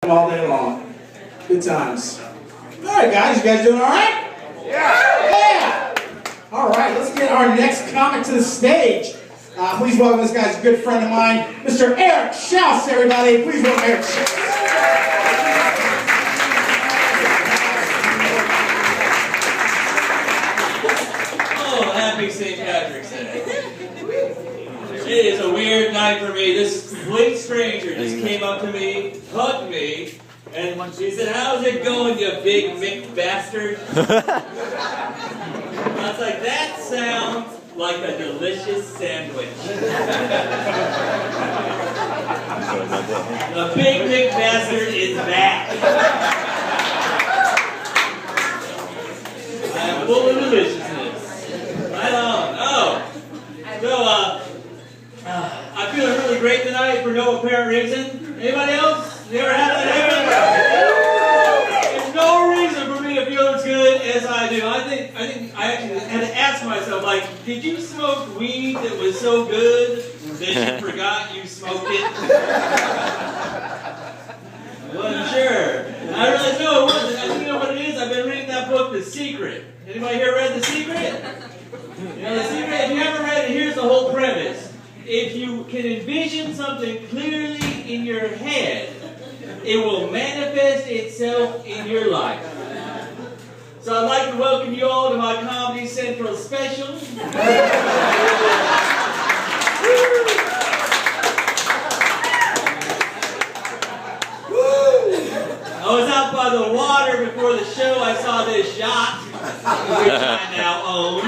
all day long. Good times. All right, guys. You guys doing all right? Yeah! All right, let's get our next comic to the stage. Please welcome this guy's a good friend of mine, Mr. Eric Shouse, everybody. Please welcome Eric Shouse. Oh, happy St. Patrick's Day. It is a weird night for me. This complete stranger just came up to me, hugged me, and she said, "How's it going, you big Mick bastard?" I was like, that sounds like a delicious sandwich. The big Mick bastard is back. I am full of deliciousness. Right on. Oh. So, I'm feeling really great tonight for no apparent reason. Anybody else? You ever had that happen? There's no reason for me to feel as good as I do. I think I actually had to ask myself, like, did you smoke weed that was so good that you forgot you smoked it? I wasn't sure. I realized, no, it wasn't. I think you know what it is? I've been reading that book, The Secret. Anybody here read The Secret? You know, The Secret, if you haven't read it, here's the whole premise. If you can envision something clearly in your head, it will manifest itself in your life. So I'd like to welcome you all to my Comedy Central special. I was out by the water before the show. I saw this yacht, which I now own.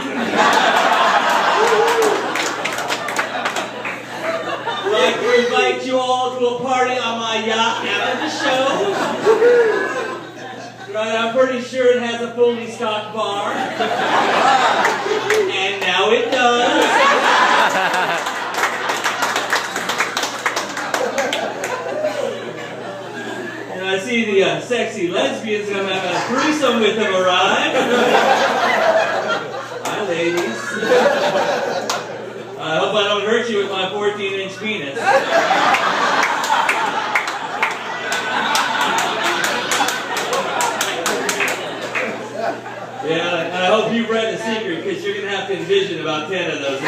I'd like to invite you all to a party on my yacht after the show. Right, I'm pretty sure it has a fully stocked bar. And now it does. And I see the sexy lesbians that I'm having a threesome with them arrive. Hi, ladies. I hope I don't hurt you with my 14-inch penis. Yeah, I hope you've read The Secret, because you're going to have to envision about 10 of those.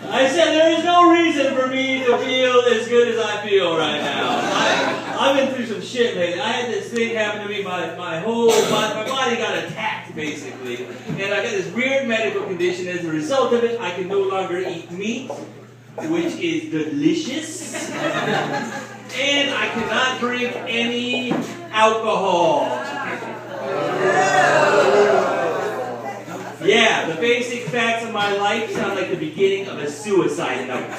I said there is no reason for me to feel as good as I feel right now. I've been through some shit lately. I had this thing happen to me, my whole body, my body got attacked, basically. And I got this weird medical condition. As a result of it, I can no longer eat meat, which is delicious. And I cannot drink any alcohol. Yeah, the basic facts of my life sound like the beginning of a suicide note.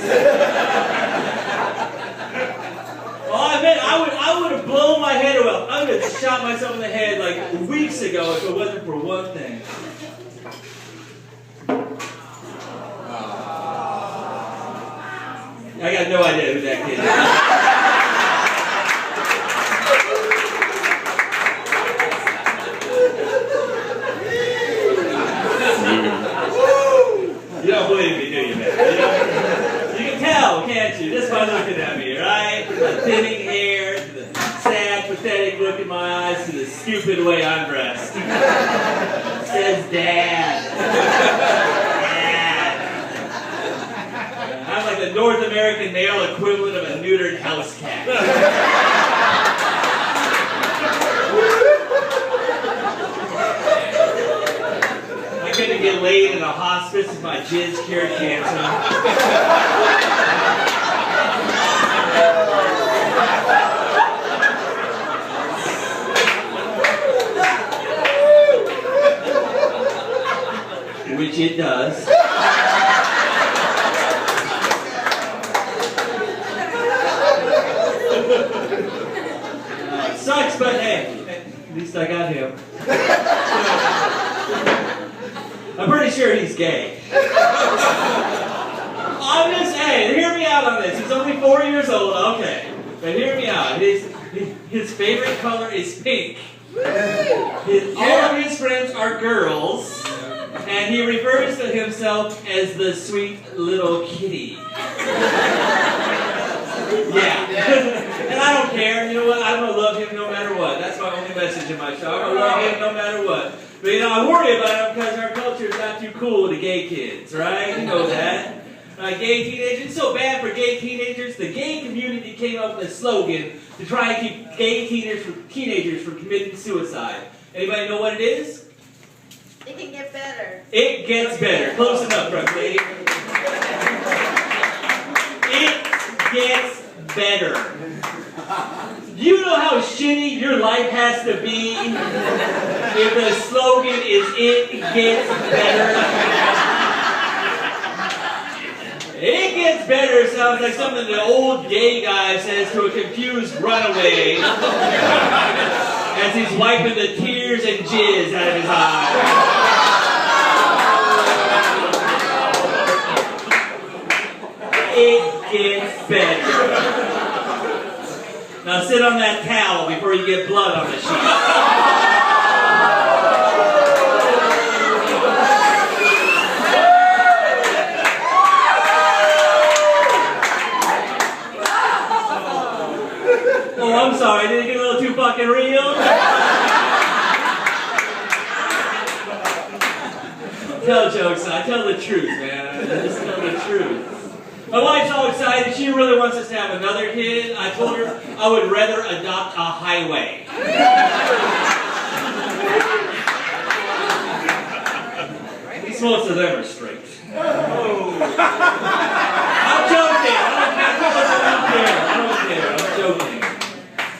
Well, I bet I would have blown my head away. I would have shot myself in the head like weeks ago if it wasn't for one thing. I got no idea who that kid is. You don't believe me, do you, man? You can tell, can't you? Just by looking at me, right? The thinning hair, the sad, pathetic look in my eyes, to the stupid way I'm dressed. It says Dad. Dad. I'm like the North American male equivalent of a neutered house cat. I couldn't get laid in a hospice if my jizz cured cancer. Which it does. It sucks, but hey, at least I got him. I'm pretty sure he's gay. I'm just, hey, hear me out on this. He's only 4 years old, okay. But hear me out. His favorite color is pink. All of his friends are girls. And he refers to himself as the sweet little kitty. Yeah. And I don't care. You know what? I'm going to love him no matter what. That's my only message in my show. I'm going to love him no matter what. But you know, I worry about him because our culture is not too cool to gay kids, right? You know that. Gay teenagers. It's so bad for gay teenagers. The gay community came up with a slogan to try and keep gay teenagers from committing suicide. Anybody know what it is? It can get better. It gets better. Close enough, Brooke lady. It gets better. Do you know how shitty your life has to be if the slogan is "It gets better"? It gets better sounds like something the old gay guy says to a confused runaway as he's wiping the tears and jizz out of his eyes. It gets better. Now sit on that towel before you get blood on the sheet. Oh, I'm sorry. Did it get a little too fucking real? Tell jokes. I tell the truth, man. I just tell the truth. My wife's all excited. She really wants us to have another kid. I told her I would rather adopt a highway. At least most of them are straight. Oh. I'm joking. I don't care. I'm joking.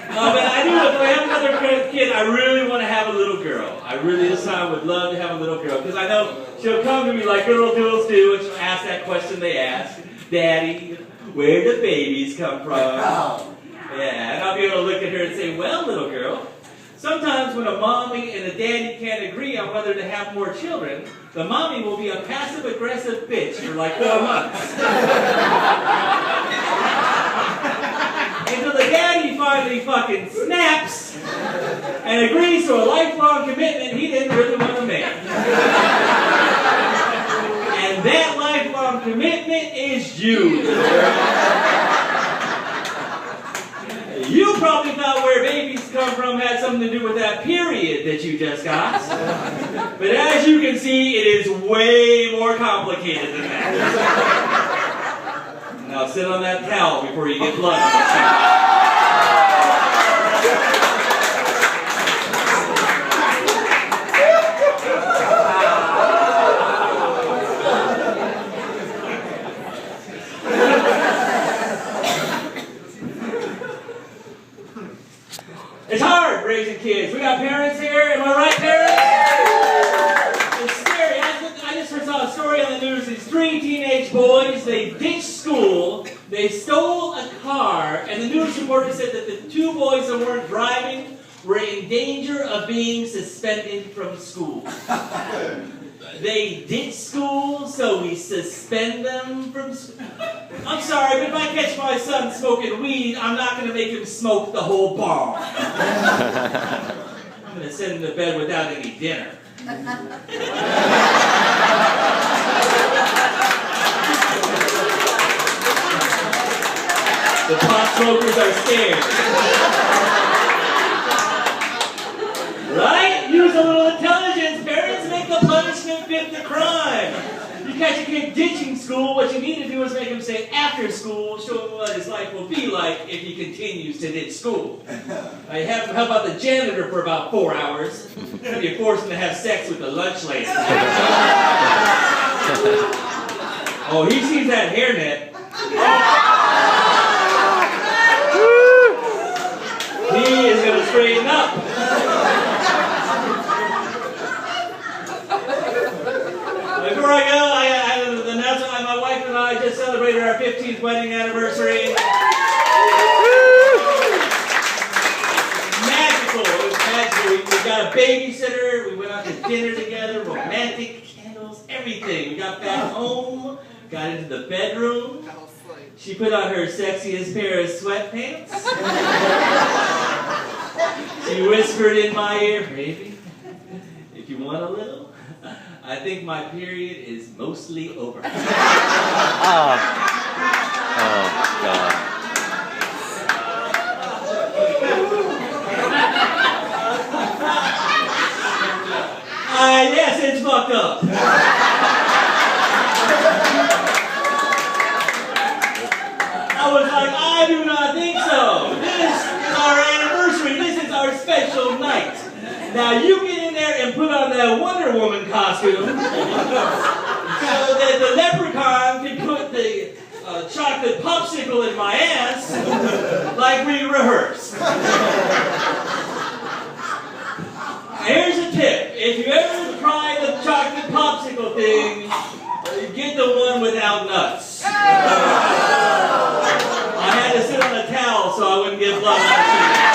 But I do, if I have another kid, I really want to have a little girl. I really, this time, would love to have a little girl. Because I know she'll come to me like little girls do, and she'll ask that question they ask. Daddy, where do babies come from? Yeah, and I'll be able to look at her and say, well, little girl, sometimes when a mommy and a daddy can't agree on whether to have more children, the mommy will be a passive-aggressive bitch for like 4 months. Until the daddy finally fucking snaps and agrees to a lifelong commitment he didn't really want to make. And that lifelong commitment is you. You probably thought where babies come from had something to do with that period that you just got. But as you can see, it is way more complicated than that. Now sit on that towel before you get blood on the sheet. It's hard raising kids. We got parents here. Am I right, parents? It's scary. I just saw a story on the news. These 3 teenage boys, they ditched school, they stole a car, and the news reporter said that the 2 boys that weren't driving were in danger of being suspended from school. They ditched school, so we suspend them from school. I'm sorry, but if I catch my son smoking weed, I'm not going to make him smoke the whole bar. I'm going to send him to bed without any dinner. The pot smokers are scared. Right? Use a little intelligence, parents. Make the punishment fit the crime. You catch a kid ditching school, what you need to do is make him stay after school, show him what his life will be like if he continues to ditch school. You have him help out the janitor for about 4 hours, and you force him to have sex with the lunch lady. Oh, he sees that hairnet. He is going to straighten up. Before I go, I have an announcement. My wife and I just celebrated our 15th wedding anniversary. Magical. It was magical. We got a babysitter. We went out to dinner together. Romantic candles, everything. We got back home. Got into the bedroom. She put on her sexiest pair of sweatpants. She whispered in my ear, baby, if you want a little, I think my period is mostly over. Oh, God. Yes, it's fucked up. I was like, I do not think so. This is our anniversary. This is our special night. Now you get in there and put on that Wonder Woman costume so that the leprechaun can put the chocolate popsicle in my ass like we rehearsed. Here's a tip. If you ever try the chocolate popsicle thing, get the one without nuts. I had to sit on a towel so I wouldn't get blood on my shoes.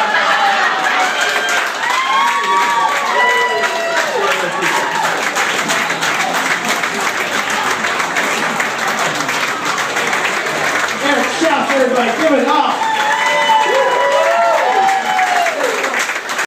Eric Shouse, everybody, give it up.